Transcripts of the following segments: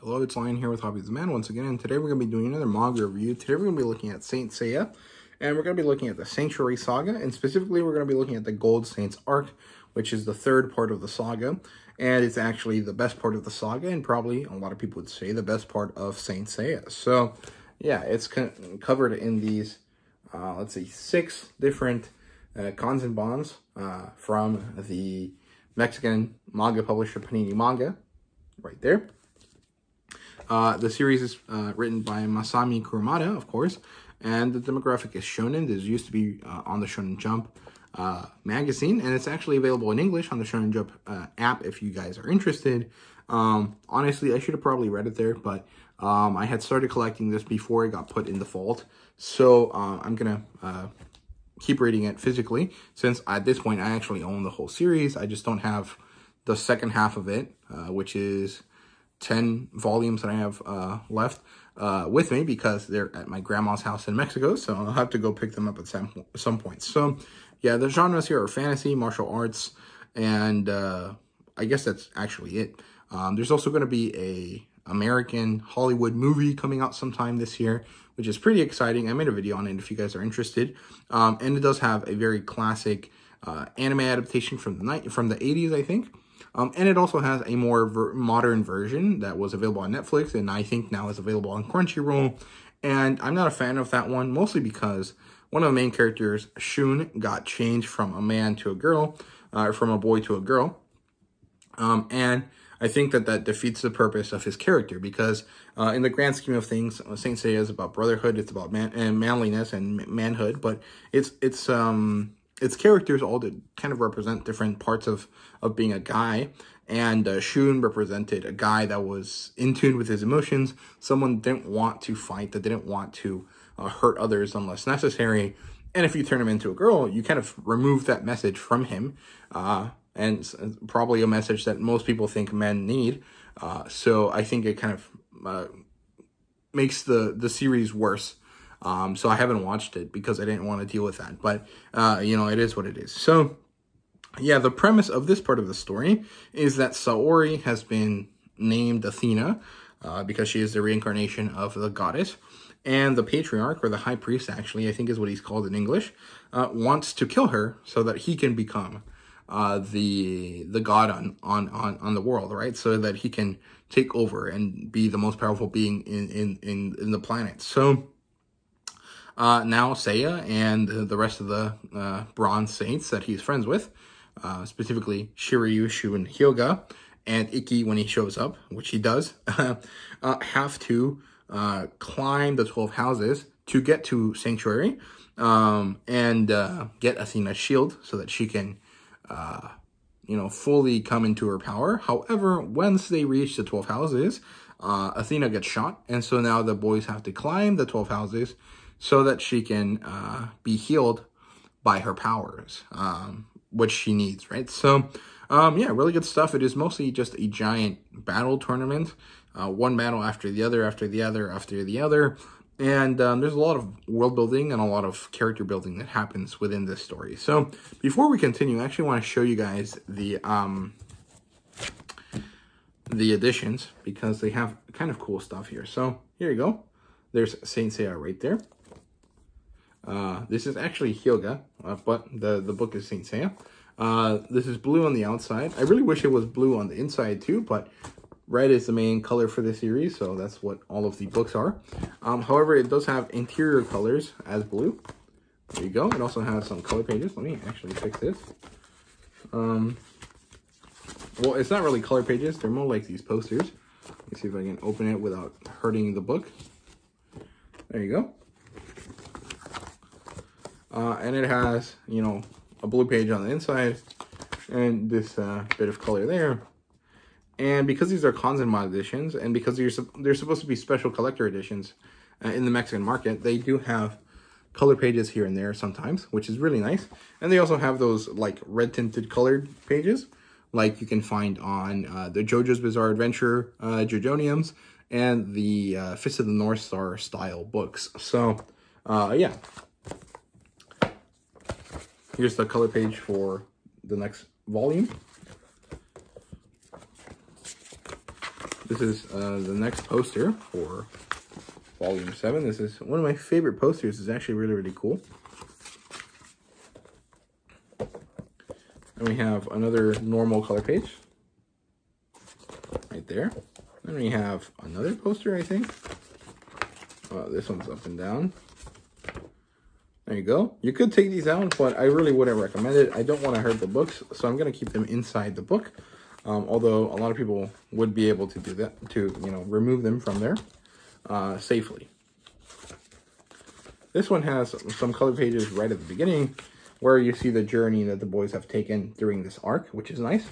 Hello, it's Lion here with HobbiesofaMan once again, and today we're going to be doing another manga review. Today we're going to be looking at Saint Seiya, and we're going to be looking at the Sanctuary Saga, and specifically we're going to be looking at the Gold Saints arc, which is the third part of the saga, and it's actually the best part of the saga, and probably a lot of people would say the best part of Saint Seiya. So, yeah, it's covered in these, let's see, 6 different cons and bonds from the Mexican manga publisher Panini Manga, right there. The series is written by Masami Kurumada, of course, and the demographic is shonen. This used to be on the Shonen Jump magazine, and it's actually available in English on the Shonen Jump app if you guys are interested. Honestly, I should have probably read it there, but I had started collecting this before it got put in the vault, so I'm gonna keep reading it physically, since at this point I actually own the whole series. I just don't have the second half of it, which is 10 volumes that I have left with me, because they're at my grandma's house in Mexico, so I'll have to go pick them up at some point. So yeah, the genres here are fantasy, martial arts, and I guess that's actually it. There's also going to be a American Hollywood movie coming out sometime this year, which is pretty exciting. I made a video on it if you guys are interested. And it does have a very classic anime adaptation from the 80s, I think. And it also has a more modern version that was available on Netflix, and I think now is available on Crunchyroll. And I'm not a fan of that one, mostly because one of the main characters, Shun, got changed from a man to a girl, or from a boy to a girl. And I think that defeats the purpose of his character, because in the grand scheme of things, Saint Seiya is about brotherhood, it's about manliness and manhood, but its characters all kind of represent different parts of being a guy, and Shun represented a guy that was in tune with his emotions, someone that didn't want to fight, that didn't want to hurt others unless necessary. And if you turn him into a girl, you kind of remove that message from him, and probably a message that most people think men need. So I think it kind of makes the series worse. So I haven't watched it because I didn't want to deal with that. But, you know, it is what it is. So, yeah, the premise of this part of the story is that Saori has been named Athena because she is the reincarnation of the goddess. And the patriarch, or the high priest, actually, I think is what he's called in English, wants to kill her so that he can become the god on the world, right? So that he can take over and be the most powerful being in the planet. So now Seiya and the rest of the Bronze Saints that he's friends with, specifically Shiryu, Shu, and Hyoga, and Ikki when he shows up, which he does, have to climb the 12 houses to get to Sanctuary, and get Athena's shield so that she can you know, fully come into her power. However, once they reach the 12 houses, Athena gets shot, and so now the boys have to climb the 12 houses so that she can be healed by her powers, which she needs, right? So, yeah, really good stuff. It is mostly just a giant battle tournament, one battle after the other, after the other, after the other. And there's a lot of world building and a lot of character building that happens within this story. So before we continue, I actually want to show you guys the editions, because they have kind of cool stuff here. So here you go. There's Saint Seiya right there. This is actually Hyoga, but the book is Saint Seiya. This is blue on the outside. I really wish it was blue on the inside too, but red is the main color for the series, so that's what all of the books are. However, it does have interior colors as blue. There you go. It also has some color pages. Let me actually fix this. Well, it's not really color pages. They're more like these posters. Let me see if I can open it without hurting the book. There you go. And it has, you know, a blue page on the inside and this bit of color there. And because these are cons and mod editions, and because they're supposed to be special collector editions in the Mexican market, they do have color pages here and there sometimes, which is really nice. And they also have those like red tinted colored pages, like you can find on the JoJo's Bizarre Adventure JoJoniums and the Fist of the North Star style books. So, yeah. Here's the color page for the next volume. This is the next poster for Volume 7. This is one of my favorite posters. It's actually really, really cool. And we have another normal color page right there. Then we have another poster, I think. This one's up and down. There you go. You could take these out, but I really wouldn't recommend it. I don't want to hurt the books, so I'm going to keep them inside the book. Although a lot of people would be able to do that, to, you know, remove them from there safely. This one has some color pages right at the beginning where you see the journey that the boys have taken during this arc, which is nice.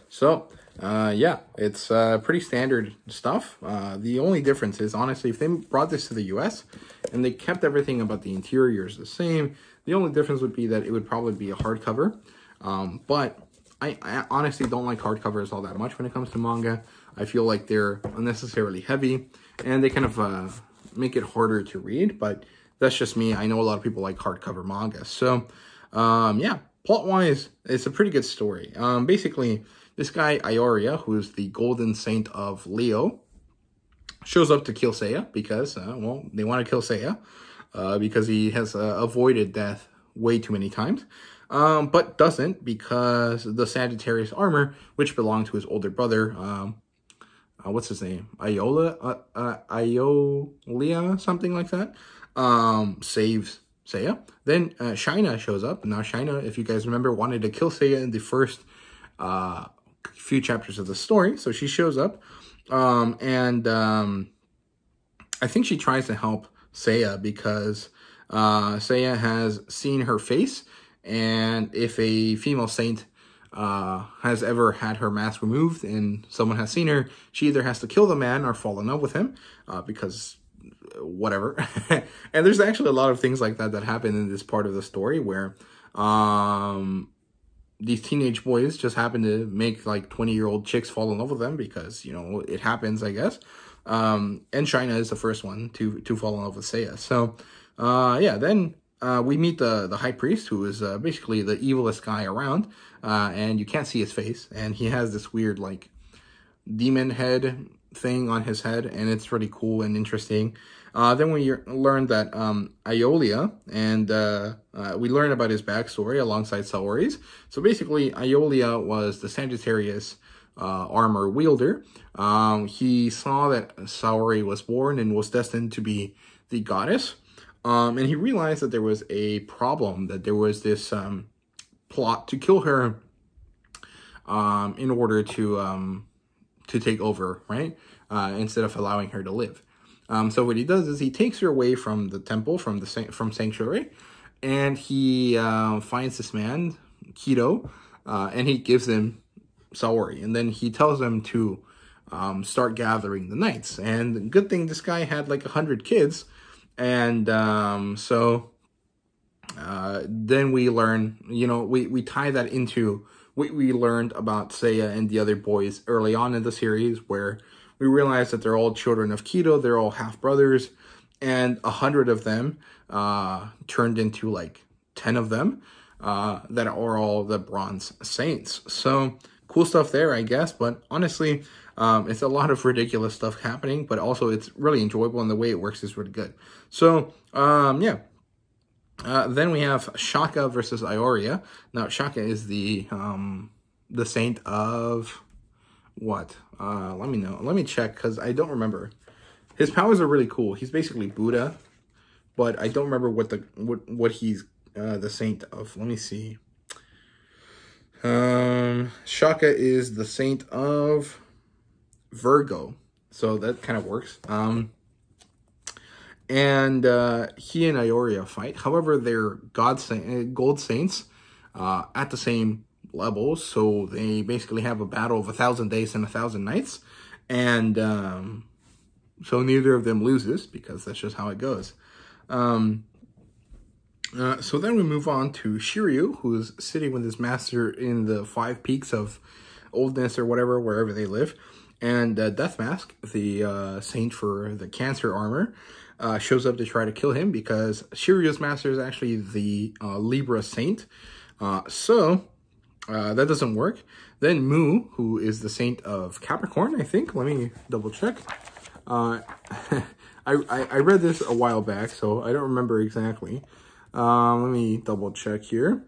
So, yeah, it's pretty standard stuff. The only difference is, honestly, if they brought this to the US and they kept everything about the interiors the same, the only difference would be that it would probably be a hardcover. But I honestly don't like hardcovers all that much when it comes to manga. I feel like they're unnecessarily heavy and they kind of make it harder to read, but that's just me. I know a lot of people like hardcover manga. So, yeah, plot-wise, it's a pretty good story. Basically, this guy, Ioria, who is the golden saint of Leo, shows up to kill Seiya because, well, they want to kill Seiya because he has avoided death way too many times. But doesn't because the Sagittarius armor, which belonged to his older brother, what's his name? Iolia, something like that, saves Seiya. Then Shaina shows up. Now Shaina, if you guys remember, wanted to kill Seiya in the first few chapters of the story. So she shows up, and I think she tries to help Seiya because Seiya has seen her face. And if a female saint has ever had her mask removed and someone has seen her, she either has to kill the man or fall in love with him because whatever. And there's actually a lot of things like that that happen in this part of the story where these teenage boys just happen to make like 20-year-old chicks fall in love with them because, you know, it happens, I guess. And Shaina is the first one to fall in love with Seiya. So, yeah, then we meet the high priest, who is basically the evilest guy around, and you can't see his face, and he has this weird, like, demon head thing on his head, and it's really cool and interesting. Then we learn that Iolia, and we learn about his backstory alongside Saori's. So basically, Iolia was the Sagittarius armor wielder. He saw that Saori was born and was destined to be the goddess. And he realized that there was a problem, that there was this plot to kill her in order to take over, right? Instead of allowing her to live. So what he does is he takes her away from the temple, from Sanctuary, and he finds this man, Kido, and he gives him Saori. And then he tells them to start gathering the knights. And good thing this guy had like 100 kids. And so then we learn, you know, we tie that into what we learned about Seiya and the other boys early on in the series, where we realize that they're all children of Kido, they're all half-brothers, and 100 of them turned into like 10 of them that are all the Bronze Saints. So cool stuff there, I guess, but honestly, it's a lot of ridiculous stuff happening, but also it's really enjoyable, and the way it works is really good. So, yeah. Then we have Shaka versus Ioria. Now, Shaka is the saint of what? Let me know. Let me check, because I don't remember. His powers are really cool. He's basically Buddha, but I don't remember what he's the saint of. Let me see. Shaka is the saint of Virgo, so that kind of works. And he and Ioria fight. However, they're gold saints at the same level, so they basically have a battle of 1,000 days and 1,000 nights, and so neither of them loses, because that's just how it goes. So then we move on to Shiryu, who's sitting with his master in the 5 peaks of oldness or whatever, wherever they live. And Death Mask, the saint for the cancer armor, shows up to try to kill him, because Shiryu's master is actually the Libra saint. So that doesn't work. Then Mu, who is the saint of Capricorn, I think. Let me double check. I read this a while back, so I don't remember exactly. Let me double check here.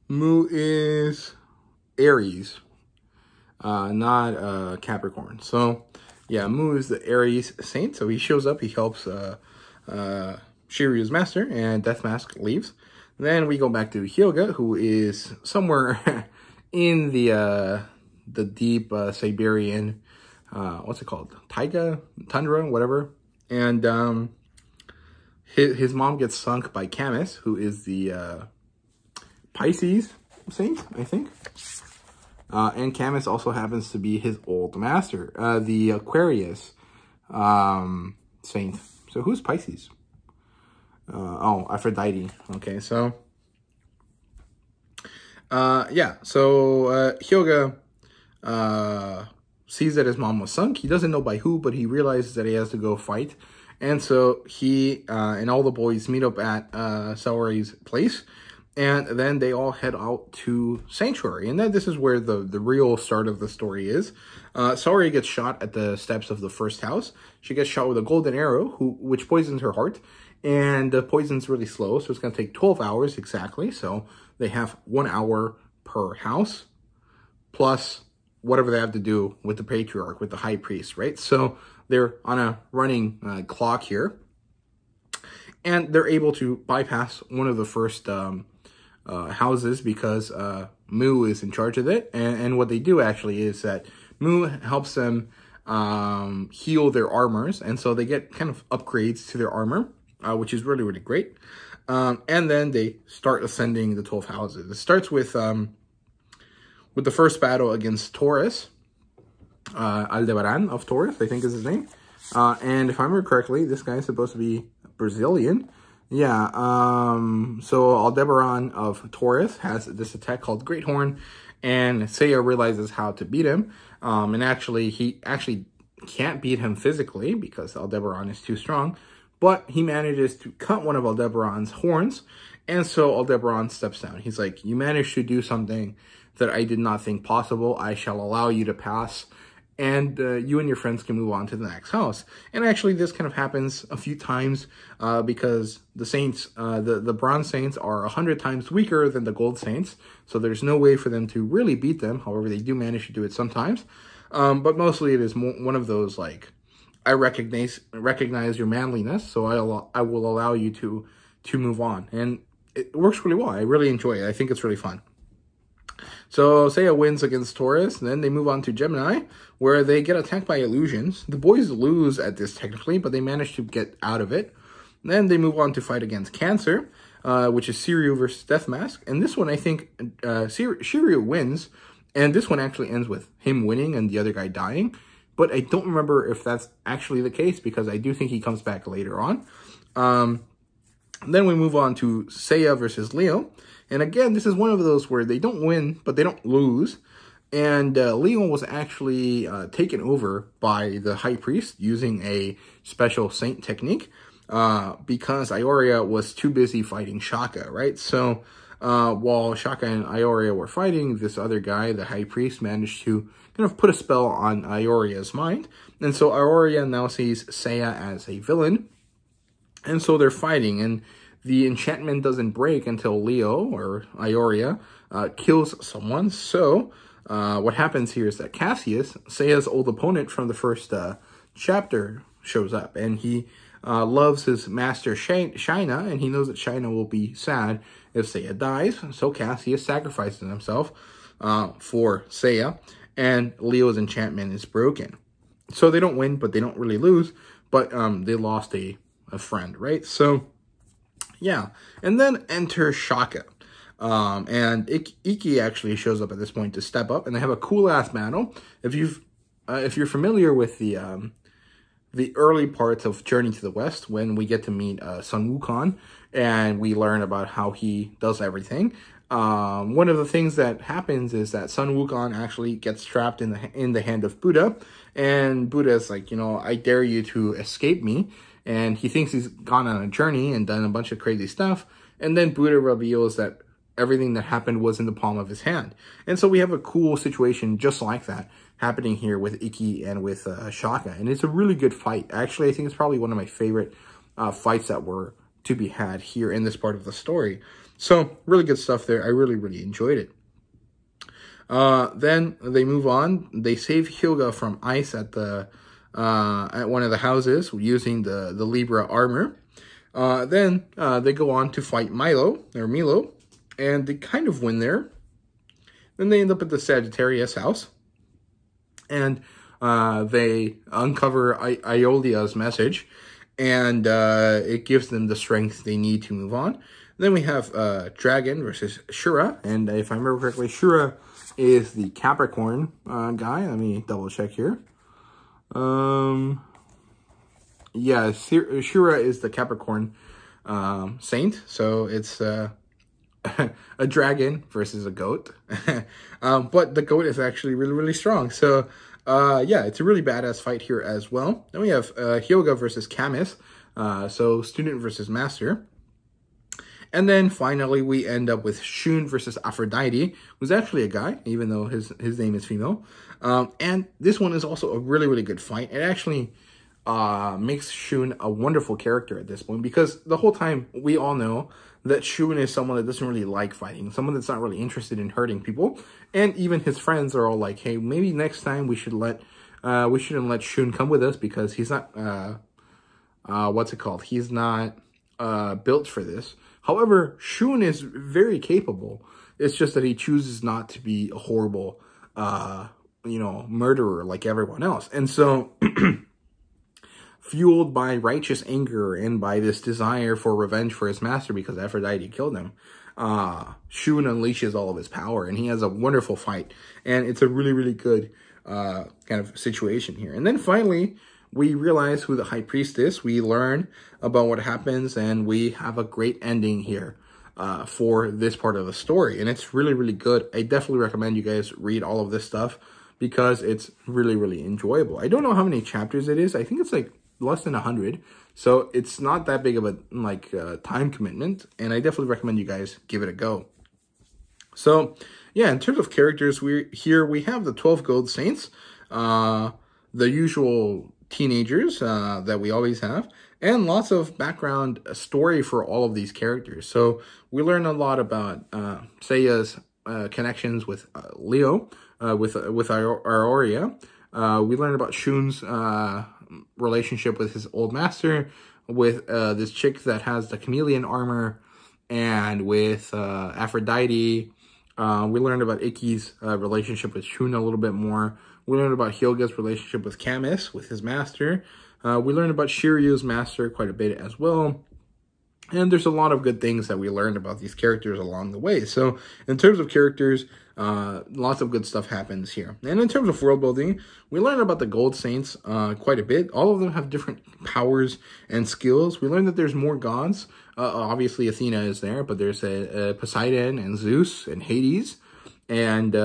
Mu is Aries, not Capricorn. So, yeah, Mu is the Aries saint. So he shows up, he helps Shiryu's master, and Death Mask leaves. Then we go back to Hyuga, who is somewhere in the deep Siberian, what's it called? Taiga? Tundra? Whatever. And his mom gets sunk by Camus, who is the Pisces saint, I think. And Camus also happens to be his old master, the Aquarius saint. So who's Pisces? Oh, Aphrodite. Okay, so yeah, so Hyuga sees that his mom was sunk. He doesn't know by who, but he realizes that he has to go fight. And so he and all the boys meet up at Saori's place, and then they all head out to Sanctuary. And then this is where the real start of the story is. Saori gets shot at the steps of the first house. She gets shot with a golden arrow, which poisons her heart. And the poison's really slow, so it's going to take 12 hours exactly. So they have 1 hour per house, plus whatever they have to do with the patriarch, with the high priest, right? So they're on a running clock here. And they're able to bypass one of the first houses because Mu is in charge of it. And what they do actually is that Mu helps them heal their armors. And so they get kind of upgrades to their armor, which is really, really great. And then they start ascending the 12 houses. It starts with the first battle against Taurus. Aldebaran of Taurus, I think is his name. And if I remember correctly, this guy is supposed to be Brazilian. Yeah, so Aldebaran of Taurus has this attack called Great Horn, and Seiya realizes how to beat him. And actually, he can't beat him physically because Aldebaran is too strong, but he manages to cut one of Aldebaran's horns, and so Aldebaran steps down. He's like, you managed to do something that I did not think possible. I shall allow you to pass, and you and your friends can move on to the next house. And actually, this kind of happens a few times because the saints, the bronze saints are 100 times weaker than the gold saints, so there's no way for them to really beat them. However, they do manage to do it sometimes. But mostly it is one of those, like, I recognize your manliness, so I will allow you to move on. And it works really well. I really enjoy it. I think it's really fun. So Seiya wins against Taurus, and then they move on to Gemini, where they get attacked by illusions. The boys lose at this technically, but they manage to get out of it. Then they move on to fight against Cancer, which is Shiryu versus Death Mask. And this one, I think, Shiryu wins, and this one actually ends with him winning and the other guy dying. But I don't remember if that's actually the case, because I do think he comes back later on. Then we move on to Seiya versus Leo. And again, this is one of those where they don't win, but they don't lose. And Leo was actually taken over by the High Priest using a special saint technique because Ioria was too busy fighting Shaka, right? So while Shaka and Ioria were fighting, this other guy, the High Priest, managed to kind of put a spell on Ioria's mind. And so Ioria now sees Seiya as a villain. And so they're fighting, and the enchantment doesn't break until Leo, or Ioria, kills someone. So what happens here is that Cassius, Seiya's old opponent from the first chapter, shows up. And he loves his master Shaina, and he knows that Shaina will be sad if Seiya dies. So Cassius sacrifices himself for Seiya, and Leo's enchantment is broken. So they don't win, but they don't really lose. But they lost a friend, right? So yeah, and then enter Shaka, and Iki actually shows up at this point to step up, and they have a cool ass battle. If you're familiar with the early parts of Journey to the West, when we get to meet Sun Wukong, and we learn about how he does everything. One of the things that happens is that Sun Wukong actually gets trapped in the hand of Buddha, and Buddha is like, you know, I dare you to escape me. And he thinks he's gone on a journey and done a bunch of crazy stuff. And then Buddha reveals that everything that happened was in the palm of his hand. And so we have a cool situation just like that happening here with Ikki and with Shaka. And it's a really good fight. Actually, I think it's probably one of my favorite fights that were to be had here in this part of the story. So really good stuff there. I really, really enjoyed it. Then they move on. They save Hyuga from ice at the at one of the houses using the Libra armor. Then they go on to fight Milo, and they kind of win there. Then they end up at the Sagittarius house, and they uncover Iolia's message, and it gives them the strength they need to move on. Then we have Dragon versus Shura, and if I remember correctly, Shura is the Capricorn guy. Let me double check here. Yeah, Shura is the Capricorn saint, so it's a dragon versus a goat. But the goat is actually really, really strong. So, yeah, it's a really badass fight here as well. Then we have Hyuga versus Camus, so student versus master. And then finally, we end up with Shun versus Aphrodite, who's actually a guy, even though his name is female. And this one is also a really, really good fight. It actually makes Shun a wonderful character at this point, because the whole time we all know that Shun is someone that doesn't really like fighting, someone that's not really interested in hurting people. And even his friends are all like, hey, maybe next time we shouldn't let Shun come with us, because he's not, he's not built for this. However, Shun is very capable. It's just that he chooses not to be a horrible, murderer like everyone else. And so, fueled by righteous anger and by this desire for revenge for his master because Aphrodite killed him, Shun unleashes all of his power, and he has a wonderful fight. And it's a really, really good kind of situation here. And then finally, we realize who the High Priest is. We learn about what happens, and we have a great ending here for this part of the story. And it's really, really good. I definitely recommend you guys read all of this stuff because it's really, really enjoyable. I don't know how many chapters it is. I think it's like less than 100. So it's not that big of a time commitment. And I definitely recommend you guys give it a go. So yeah, in terms of characters, we have the 12 Gold Saints, the usual teenagers that we always have, and lots of background story for all of these characters. So we learn a lot about Seiya's connections with Leo, with Aoria. We learn about Shun's relationship with his old master, with this chick that has the chameleon armor, and with Aphrodite. We learned about Ikki's relationship with Shun a little bit more. We learned about Hyuga's relationship with Camus, with his master. We learned about Shiryu's master quite a bit as well. And there's a lot of good things that we learned about these characters along the way. So in terms of characters, lots of good stuff happens here. And in terms of world building, we learned about the Gold Saints quite a bit. All of them have different powers and skills. We learned that there's more gods. Obviously, Athena is there, but there's Poseidon and Zeus and Hades. And,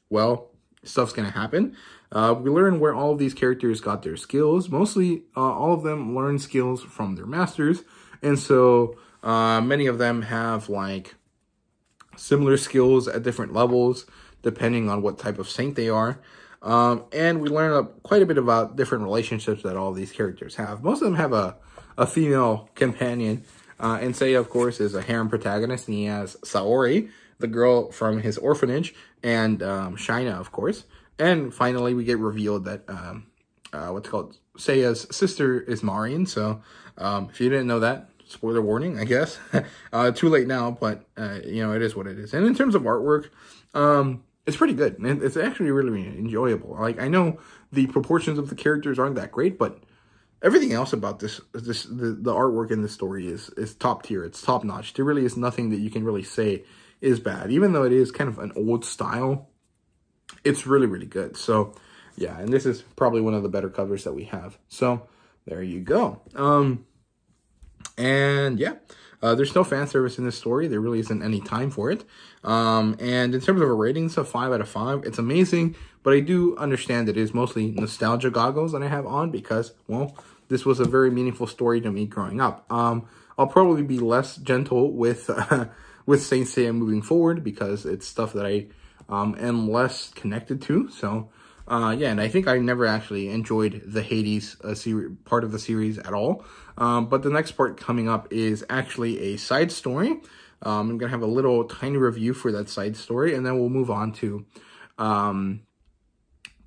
well, stuff's going to happen. We learn where all of these characters got their skills. Mostly, all of them learn skills from their masters. And so, many of them have, like, similar skills at different levels, depending on what type of saint they are. And we learn quite a bit about different relationships that all of these characters have. Most of them have a female companion. And Seiya, of course, is a harem protagonist, and he has Saori, the girl from his orphanage, and Shaina, of course. And finally, we get revealed that Seiya's sister is Marion. So if you didn't know that, spoiler warning, I guess. Too late now, but it is what it is. And in terms of artwork, it's pretty good. It's actually really, really enjoyable. Like, I know the proportions of the characters aren't that great, but everything else about the artwork in this story is top tier. It's top notch. There really is nothing that you can really say is bad, even though it is kind of an old style. It's really, really good. So yeah, and this is probably one of the better covers that we have. So there you go. And yeah, there's no fan service in this story. There really isn't any time for it. And in terms of a rating, it's a 5 out of 5. It's amazing, but I do understand that it is mostly nostalgia goggles that I have on because, well, this was a very meaningful story to me growing up. I'll probably be less gentle with with Saint Seiya moving forward, because it's stuff that I am less connected to. So yeah, and I think I never actually enjoyed the Hades part of the series at all. But the next part coming up is actually a side story. I'm going to have a little tiny review for that side story, and then we'll move on to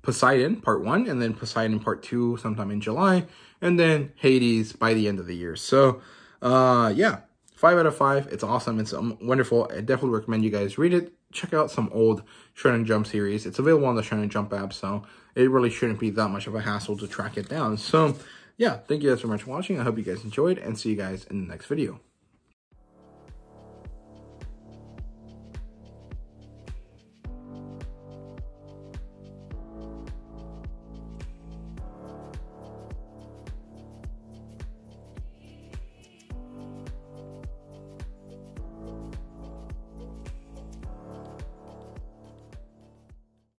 Poseidon Part 1, and then Poseidon Part 2 sometime in July, and then Hades by the end of the year. So, yeah, 5 out of 5. It's awesome. It's wonderful. I definitely recommend you guys read it. Check out some old Shonen Jump series. It's available on the Shonen Jump app, so it really shouldn't be that much of a hassle to track it down. So, yeah, thank you guys so much for watching. I hope you guys enjoyed, and see you guys in the next video.